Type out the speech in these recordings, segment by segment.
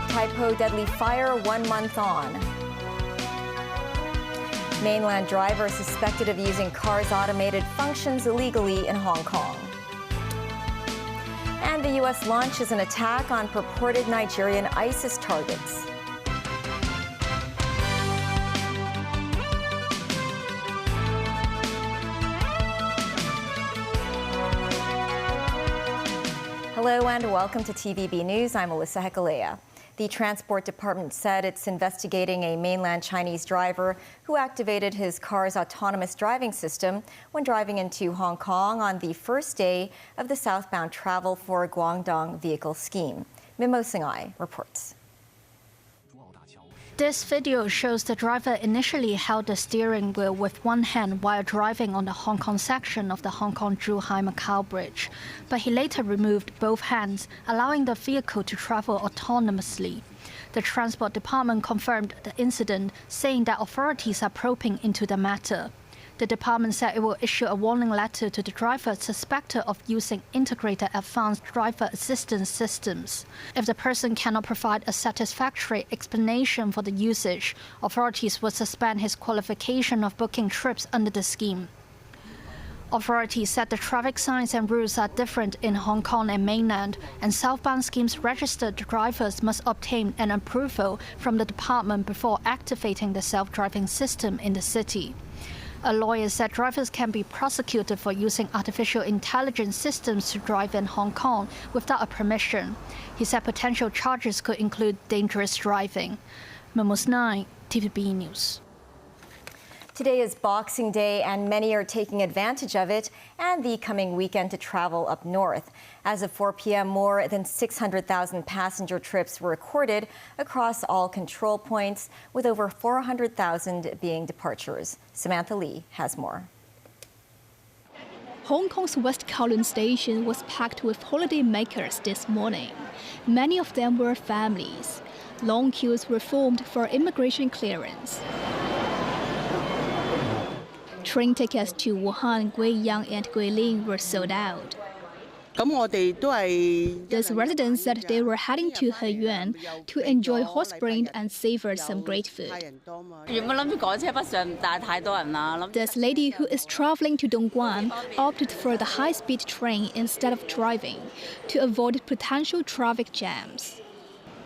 Typo deadly fire 1 month on. Mainland driver suspected of using car's automated functions illegally in Hong Kong. And the U.S. launches an attack on purported Nigerian ISIS targets. Hello and welcome to TVB News. I'm Melissa Hekalea. The Transport Department said it's investigating a mainland Chinese driver who activated his car's autonomous driving system when driving into Hong Kong on the first day of the southbound travel for Guangdong vehicle scheme. Mimo Singhai reports. This video shows the driver initially held the steering wheel with one hand while driving on the Hong Kong section of the Hong Kong-Zhuhai-Macau Bridge, but he later removed both hands, allowing the vehicle to travel autonomously. The Transport Department confirmed the incident, saying that authorities are probing into the matter. The department said it will issue a warning letter to the driver suspected of using integrated advanced driver assistance systems. If the person cannot provide a satisfactory explanation for the usage, authorities will suspend his qualification of booking trips under the scheme. Authorities said the traffic signs and rules are different in Hong Kong and mainland, and southbound schemes registered drivers must obtain an approval from the department before activating the self-driving system in the city. A lawyer said drivers can be prosecuted for using artificial intelligence systems to drive in Hong Kong without a permission. He said potential charges could include dangerous driving. Memos 9, TVB News. Today is Boxing Day, and many are taking advantage of it and the coming weekend to travel up north. As of 4 p.m., more than 600,000 passenger trips were recorded across all control points, with over 400,000 being departures. Samantha Lee has more. Hong Kong's West Kowloon station was packed with holidaymakers this morning. Many of them were families. Long queues were formed for immigration clearance. Train tickets to Wuhan, Guiyang and Guilin were sold out. These residents said they were heading to Heyuan to enjoy hot springs and savor some great food. This lady who is traveling to Dongguan opted for the high-speed train instead of driving to avoid potential traffic jams.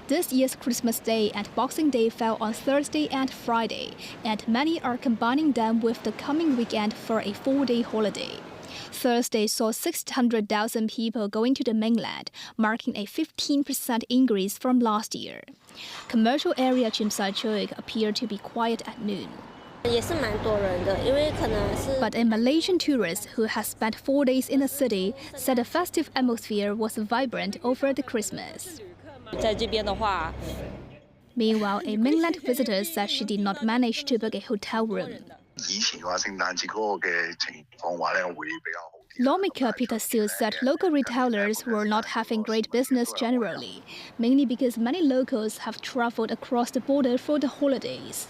This year's Christmas Day and Boxing Day fell on Thursday and Friday, and many are combining them with the coming weekend for a 4-day holiday. Thursday saw 600,000 people going to the mainland, marking a 15% increase from last year. Commercial area Tsim Sha Tsui appeared to be quiet at noon. But a Malaysian tourist who has spent 4 days in the city said the festive atmosphere was vibrant over the Christmas. Meanwhile, a mainland visitor said she did not manage to book a hotel room. Lawmaker Peter Siu said local retailers were not having great business generally, mainly because many locals have traveled across the border for the holidays.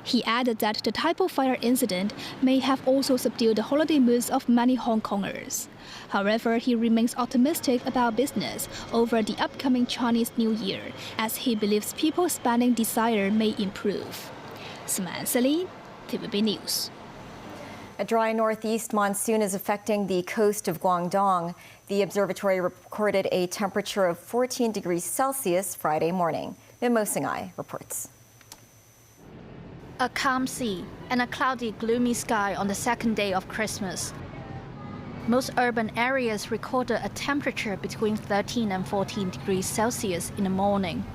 He added that the typo fire incident may have also subdued the holiday moods of many Hong Kongers. However, he remains optimistic about business over the upcoming Chinese New Year, as he believes people's spending desire may improve. Samantha Lee, TVB News. A dry northeast monsoon is affecting the coast of Guangdong. The observatory recorded a temperature of 14 degrees Celsius Friday morning. Mimo Singhai reports. A calm sea and a cloudy, gloomy sky on the second day of Christmas. Most urban areas recorded a temperature between 13 and 14 degrees Celsius in the morning.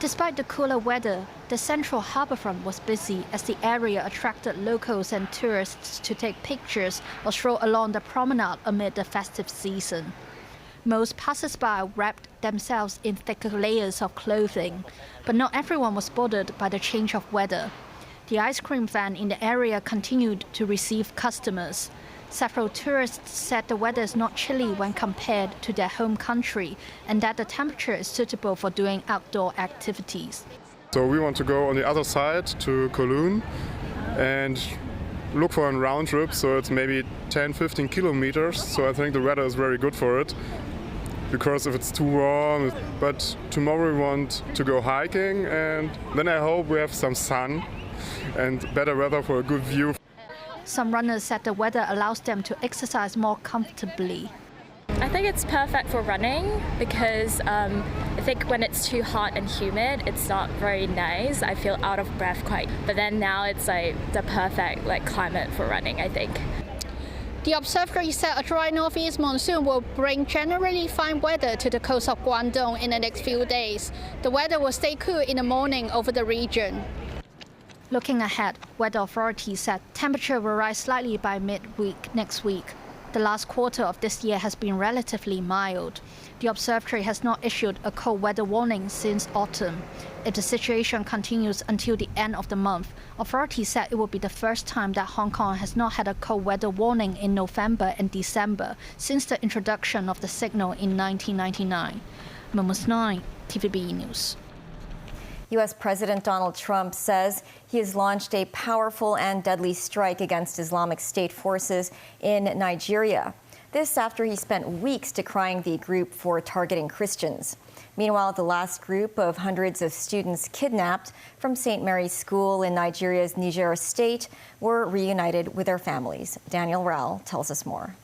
Despite the cooler weather, the central harbourfront was busy as the area attracted locals and tourists to take pictures or stroll along the promenade amid the festive season. Most passers-by wrapped themselves in thicker layers of clothing, but not everyone was bothered by the change of weather. The ice cream van in the area continued to receive customers. Several tourists said the weather is not chilly when compared to their home country and that the temperature is suitable for doing outdoor activities. So we want to go on the other side to Kowloon, and look for a round trip, so it's maybe 10-15 kilometers. So I think the weather is very good for it. Because if it's too warm, but tomorrow we want to go hiking, and then I hope we have some sun and better weather for a good view. Some runners said the weather allows them to exercise more comfortably. I think it's perfect for running because I think when it's too hot and humid, it's not very nice. I feel out of breath quite. But then now it's like the perfect climate for running, I think. The observatory said a dry northeast monsoon will bring generally fine weather to the coast of Guangdong in the next few days. The weather will stay cool in the morning over the region. Looking ahead, weather authorities said temperature will rise slightly by midweek next week. The last quarter of this year has been relatively mild. The observatory has not issued a cold weather warning since autumn. If the situation continues until the end of the month, authorities said it will be the first time that Hong Kong has not had a cold weather warning in November and December since the introduction of the signal in 1999. Momus 9, TVB News. U.S. President Donald Trump says he has launched a powerful and deadly strike against Islamic State forces in Nigeria. This after he spent weeks decrying the group for targeting Christians. Meanwhile, the last group of hundreds of students kidnapped from St. Mary's School in Nigeria's Niger state were reunited with their families. Daniel Rao tells us more.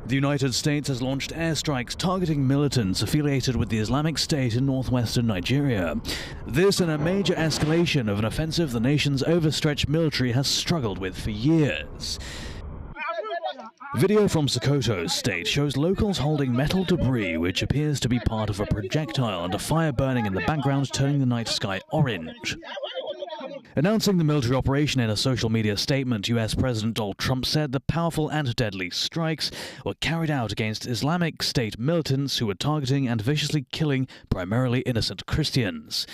The United States has launched airstrikes targeting militants affiliated with the Islamic State in northwestern Nigeria. This in a major escalation of an offensive the nation's overstretched military has struggled with for years. Video from Sokoto State shows locals holding metal debris which appears to be part of a projectile and a fire burning in the background, turning the night sky orange. Announcing the military operation in a social media statement, U.S. President Donald Trump said the powerful and deadly strikes were carried out against Islamic State militants who were targeting and viciously killing primarily innocent Christians.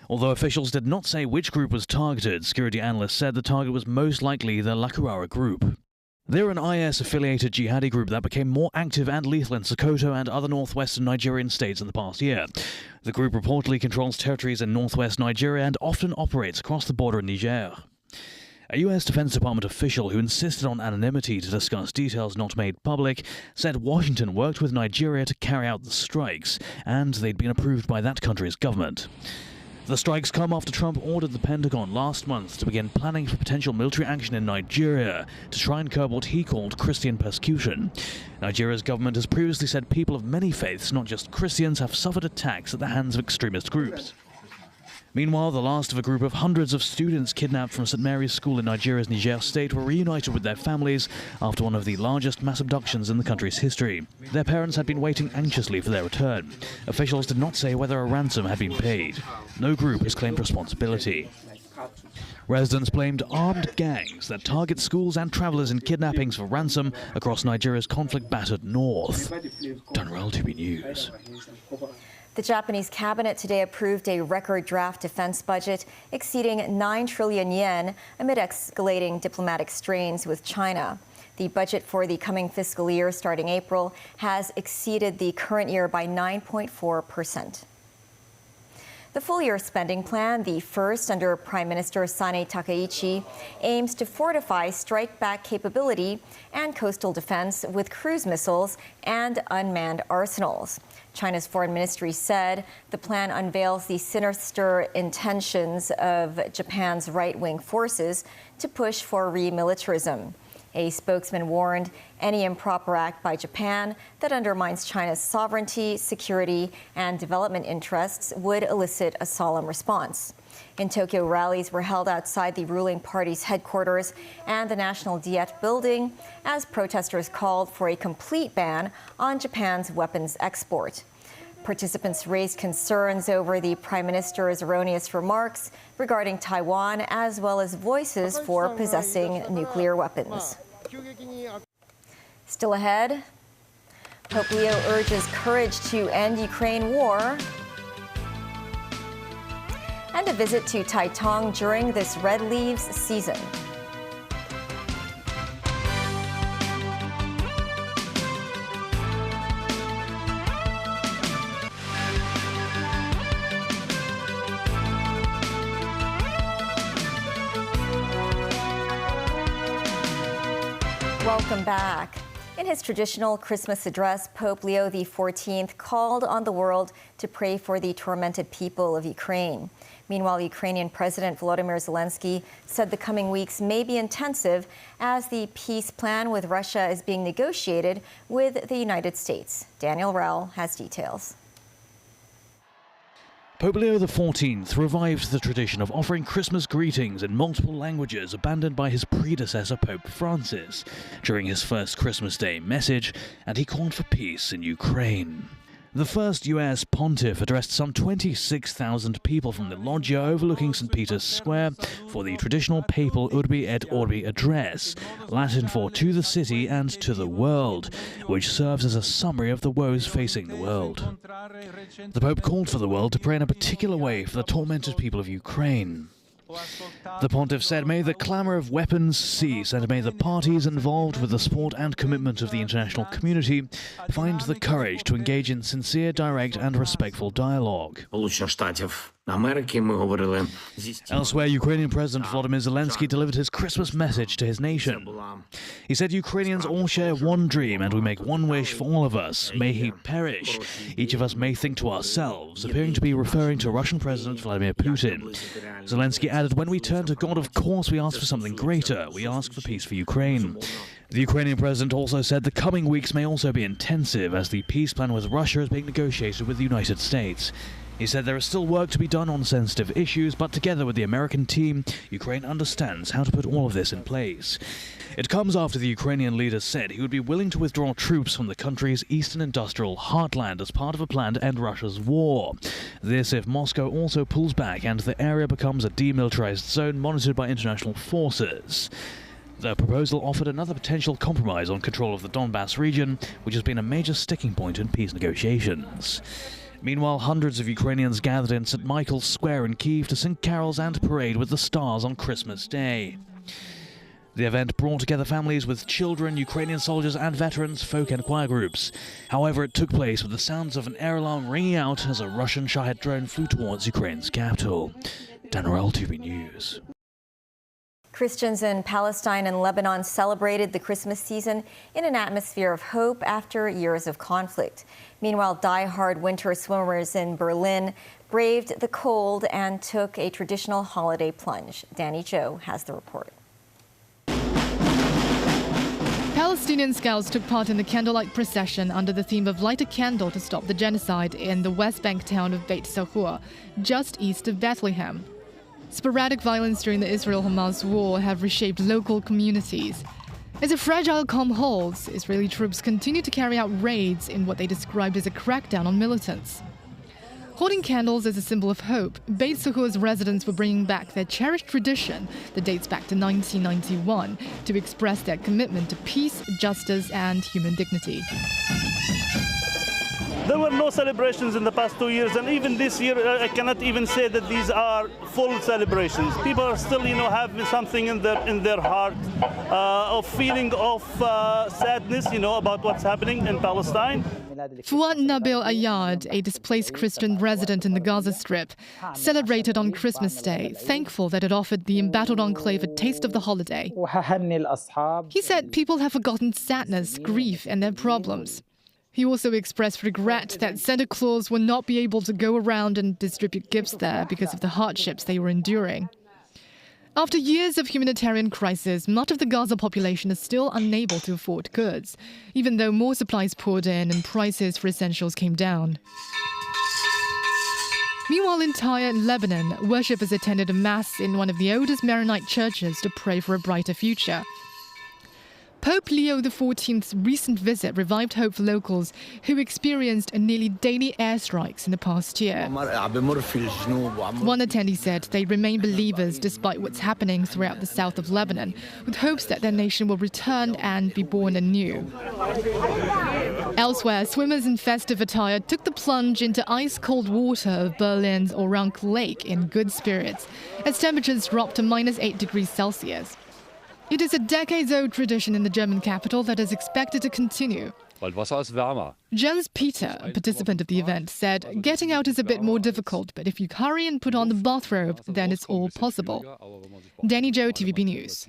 Although officials did not say which group was targeted, security analysts said the target was most likely the Lakurara group. They're an IS-affiliated jihadi group that became more active and lethal in Sokoto and other northwestern Nigerian states in the past year. The group reportedly controls territories in northwest Nigeria and often operates across the border in Niger. A U.S. Defense Department official who insisted on anonymity to discuss details not made public said Washington worked with Nigeria to carry out the strikes, and they'd been approved by that country's government. The strikes come after Trump ordered the Pentagon last month to begin planning for potential military action in Nigeria to try and curb what he called Christian persecution. Nigeria's government has previously said people of many faiths, not just Christians, have suffered attacks at the hands of extremist groups. Meanwhile, the last of a group of hundreds of students kidnapped from St. Mary's School in Nigeria's Niger state were reunited with their families after one of the largest mass abductions in the country's history. Their parents had been waiting anxiously for their return. Officials did not say whether a ransom had been paid. No group has claimed responsibility. Residents blamed armed gangs that target schools and travelers in kidnappings for ransom across Nigeria's conflict-battered north. Dunrell, TV News. The Japanese cabinet today approved a record draft defense budget exceeding 9 trillion yen amid escalating diplomatic strains with China. The budget for the coming fiscal year starting April has exceeded the current year by 9.4%. The full-year spending plan, the first under Prime Minister Sane Takaichi, aims to fortify strike-back capability and coastal defense with cruise missiles and unmanned arsenals. China's foreign ministry said the plan unveils the sinister intentions of Japan's right-wing forces to push for remilitarism. A spokesman warned any improper act by Japan that undermines China's sovereignty, security, and development interests would elicit a solemn response. In Tokyo, rallies were held outside the ruling party's headquarters and the National Diet building as protesters called for a complete ban on Japan's weapons export. Participants raised concerns over the Prime Minister's erroneous remarks regarding Taiwan, as well as voices for possessing nuclear weapons. Still ahead, Pope Leo urges courage to end Ukraine war, and a visit to Taitung during this red leaves season. Welcome back. In his traditional Christmas address, Pope Leo XIV called on the world to pray for the tormented people of Ukraine. Meanwhile, Ukrainian President Volodymyr Zelensky said the coming weeks may be intensive as the peace plan with Russia is being negotiated with the United States. Daniel Rell has details. Pope Leo XIV revived the tradition of offering Christmas greetings in multiple languages abandoned by his predecessor Pope Francis during his first Christmas Day message, and he called for peace in Ukraine. The first US pontiff addressed some 26,000 people from the loggia overlooking St. Peter's Square for the traditional papal Urbi et Orbi address, Latin for "to the city and to the world," which serves as a summary of the woes facing the world. The Pope called for the world to pray in a particular way for the tormented people of Ukraine. The pontiff said, "May the clamour of weapons cease, and may the parties involved with the support and commitment of the international community find the courage to engage in sincere, direct and respectful dialogue." Elsewhere, Ukrainian President Volodymyr Zelensky delivered his Christmas message to his nation. He said, "Ukrainians all share one dream, and we make one wish for all of us. May he perish. Each of us may think to ourselves," appearing to be referring to Russian President Vladimir Putin. Zelensky added, "When we turn to God, of course we ask for something greater. We ask for peace for Ukraine." The Ukrainian president also said the coming weeks may also be intensive as the peace plan with Russia is being negotiated with the United States. He said there is still work to be done on sensitive issues, but together with the American team, Ukraine understands how to put all of this in place. It comes after the Ukrainian leader said he would be willing to withdraw troops from the country's eastern industrial heartland as part of a plan to end Russia's war. This if Moscow also pulls back and the area becomes a demilitarized zone monitored by international forces. The proposal offered another potential compromise on control of the Donbass region, which has been a major sticking point in peace negotiations. Meanwhile, hundreds of Ukrainians gathered in St. Michael's Square in Kyiv to sing carols and parade with the stars on Christmas Day. The event brought together families with children, Ukrainian soldiers and veterans, folk and choir groups. However, it took place with the sounds of an air alarm ringing out as a Russian Shahed drone flew towards Ukraine's capital. Daniel Rell, TV News. Christians in Palestine and Lebanon celebrated the Christmas season in an atmosphere of hope after years of conflict. Meanwhile, die-hard winter swimmers in Berlin braved the cold and took a traditional holiday plunge. Danny Joe has the report. Palestinian scouts took part in the candlelight procession under the theme of "Light a Candle to Stop the Genocide" in the West Bank town of Beit Sahur, just east of Bethlehem. Sporadic violence during the Israel-Hamas war have reshaped local communities. As a fragile calm holds, Israeli troops continue to carry out raids in what they described as a crackdown on militants. Holding candles as a symbol of hope, Beit Sahur's residents were bringing back their cherished tradition that dates back to 1991 to express their commitment to peace, justice, and human dignity. There were no celebrations in the past 2 years, and even this year, I cannot even say that these are full celebrations. People are still, having something in their heart, of feeling of sadness, about what's happening in Palestine. Fuad Nabil Ayad, a displaced Christian resident in the Gaza Strip, celebrated on Christmas Day, thankful that it offered the embattled enclave a taste of the holiday. He said people have forgotten sadness, grief, and their problems. He also expressed regret that Santa Claus will not be able to go around and distribute gifts there because of the hardships they were enduring. After years of humanitarian crisis, much of the Gaza population is still unable to afford goods, even though more supplies poured in and prices for essentials came down. Meanwhile, in Tyre, Lebanon, worshippers attended a mass in one of the oldest Maronite churches to pray for a brighter future. Pope Leo XIV's recent visit revived hope for locals who experienced nearly daily airstrikes in the past year. One attendee said they remain believers despite what's happening throughout the south of Lebanon, with hopes that their nation will return and be born anew. Elsewhere, swimmers in festive attire took the plunge into ice-cold water of Berlin's Orank Lake in good spirits, as temperatures dropped to -8 degrees Celsius. It is a decades-old tradition in the German capital that is expected to continue. Jens Peter, a participant of the event, said, "Getting out is a bit more difficult, but if you hurry and put on the bathrobe, then it's all possible." Danny Joe, TVB News.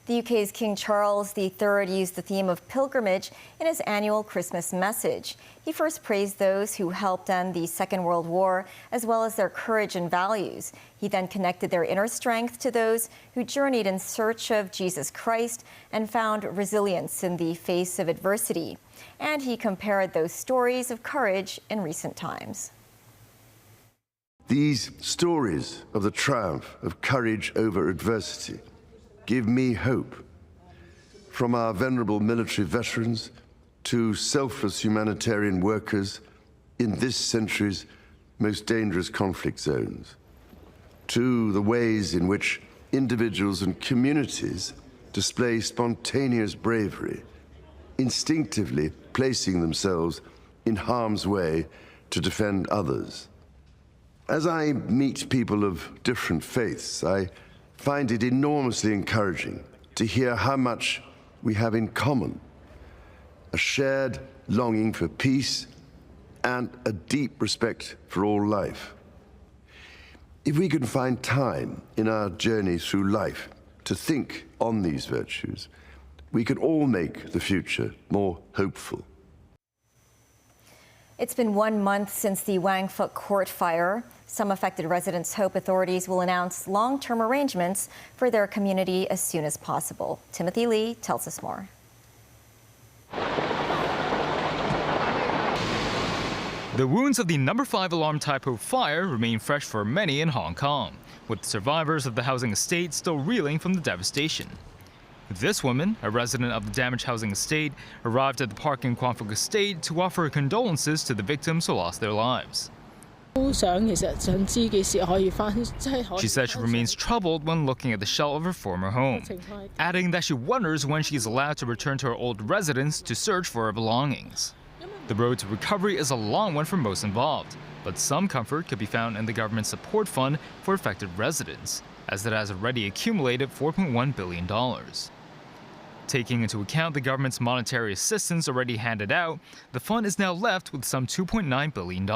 The UK's King Charles III used the theme of pilgrimage in his annual Christmas message. He first praised those who helped end the Second World War, as well as their courage and values. He then connected their inner strength to those who journeyed in search of Jesus Christ and found resilience in the face of adversity. And he compared those stories of courage in recent times. These stories of the triumph of courage over adversity give me hope. From our venerable military veterans to selfless humanitarian workers in this century's most dangerous conflict zones, to the ways in which individuals and communities display spontaneous bravery, instinctively placing themselves in harm's way to defend others. As I meet people of different faiths, I find it enormously encouraging to hear how much we have in common: a shared longing for peace and a deep respect for all life. If we can find time in our journey through life to think on these virtues, we can all make the future more hopeful. It's been 1 month since the Wang Fuk Court fire. Some affected residents hope authorities will announce long-term arrangements for their community as soon as possible. Timothy Lee tells us more. The wounds of the No. 5 alarm typo fire remain fresh for many in Hong Kong, with survivors of the housing estate still reeling from the devastation. This woman, a resident of the damaged housing estate, arrived at the park in Kwang Fuk estate to offer condolences to the victims who lost their lives. She said she remains troubled when looking at the shell of her former home, adding that she wonders when she is allowed to return to her old residence to search for her belongings. The road to recovery is a long one for most involved, but some comfort could be found in the government support fund for affected residents, as it has already accumulated $4.1 billion. Taking into account the government's monetary assistance already handed out, the fund is now left with some $2.9 billion.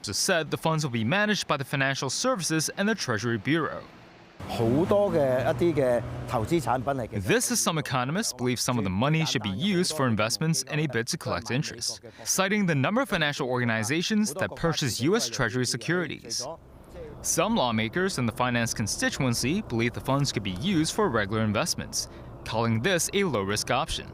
It said the funds will be managed by the Financial Services and the Treasury Bureau. This, as some economists believe, some of the money should be used for investments in a bid to collect interest, citing the number of financial organizations that purchase U.S. Treasury securities. Some lawmakers in the finance constituency believe the funds could be used for regular investments, calling this a low-risk option.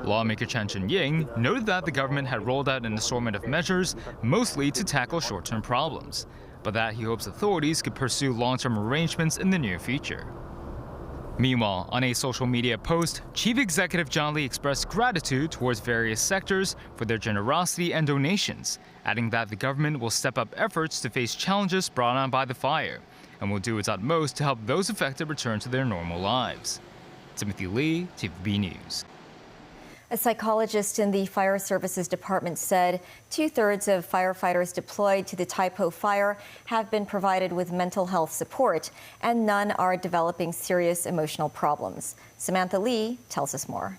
Lawmaker Chan Chun-ying noted that the government had rolled out an assortment of measures, mostly to tackle short-term problems, but that he hopes authorities could pursue long-term arrangements in the near future. Meanwhile, on a social media post, Chief Executive John Lee expressed gratitude towards various sectors for their generosity and donations, adding that the government will step up efforts to face challenges brought on by the fire and will do its utmost to help those affected return to their normal lives. Timothy Lee, TVB News. A psychologist in the Fire Services Department said 2/3 of firefighters deployed to the Tai Po fire have been provided with mental health support, and none are developing serious emotional problems. Samantha Lee tells us more.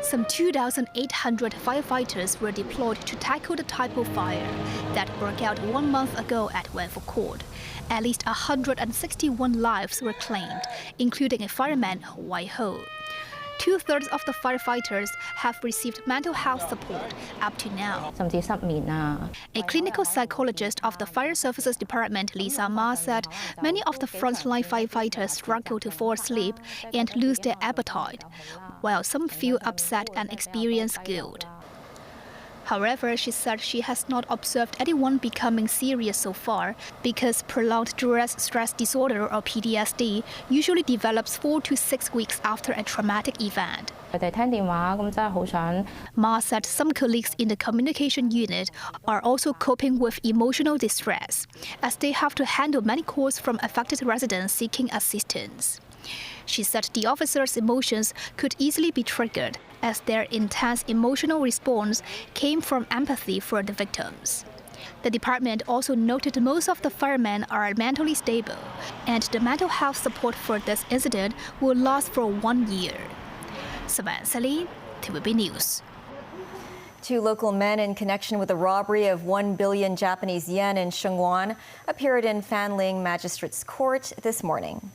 Some 2,800 firefighters were deployed to tackle the Tai Po fire that broke out 1 month ago at Wang Fuk Court. At least 161 lives were claimed, including a fireman, Wai Ho. 2/3 of the firefighters have received mental health support up to now. A clinical psychologist of the Fire Services Department, Lisa Ma, said many of the frontline firefighters struggle to fall asleep and lose their appetite, while some feel upset and experience guilt. However, she said she has not observed anyone becoming serious so far because prolonged stress disorder or PTSD usually develops 4 to 6 weeks after a traumatic event. Ma said some colleagues in the communication unit are also coping with emotional distress, as they have to handle many calls from affected residents seeking assistance. She said the officers' emotions could easily be triggered, as their intense emotional response came from empathy for the victims. The department also noted most of the firemen are mentally stable, and the mental health support for this incident will last for 1 year. Samantha Lee, TVB News. 2 local men in connection with the robbery of 1 billion Japanese yen in Sheungwan appeared in Fanling Magistrates Court this morning.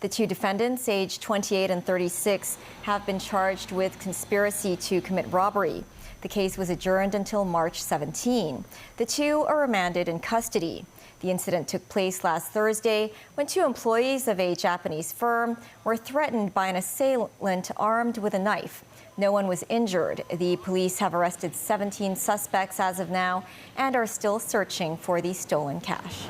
The 2 defendants, aged 28 and 36, have been charged with conspiracy to commit robbery. The case was adjourned until March 17. The 2 are remanded in custody. The incident took place last Thursday when 2 employees of a Japanese firm were threatened by an assailant armed with a knife. No one was injured. The police have arrested 17 suspects as of now and are still searching for the stolen cash.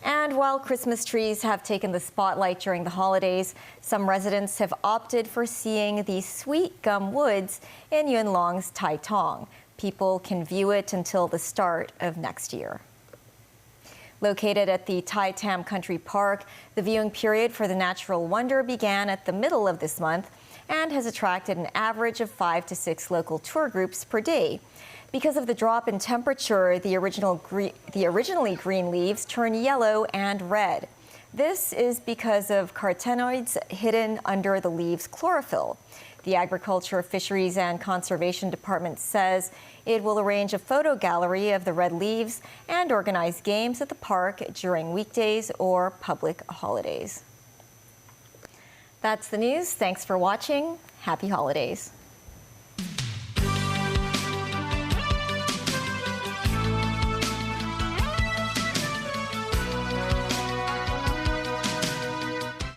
And while Christmas trees have taken the spotlight during the holidays, some residents have opted for seeing the sweet gum woods in Yuen Long's Tai Tong. People can view it until the start of next year. Located at the Tai Tam Country Park, the viewing period for the natural wonder began at the middle of this month and has attracted an average of 5 to 6 local tour groups per day. Because of the drop in temperature, the originally green leaves turn yellow and red. This is because of carotenoids hidden under the leaves' chlorophyll. The Agriculture, Fisheries and Conservation Department says it will arrange a photo gallery of the red leaves and organize games at the park during weekdays or public holidays. That's the news. Thanks for watching. Happy holidays.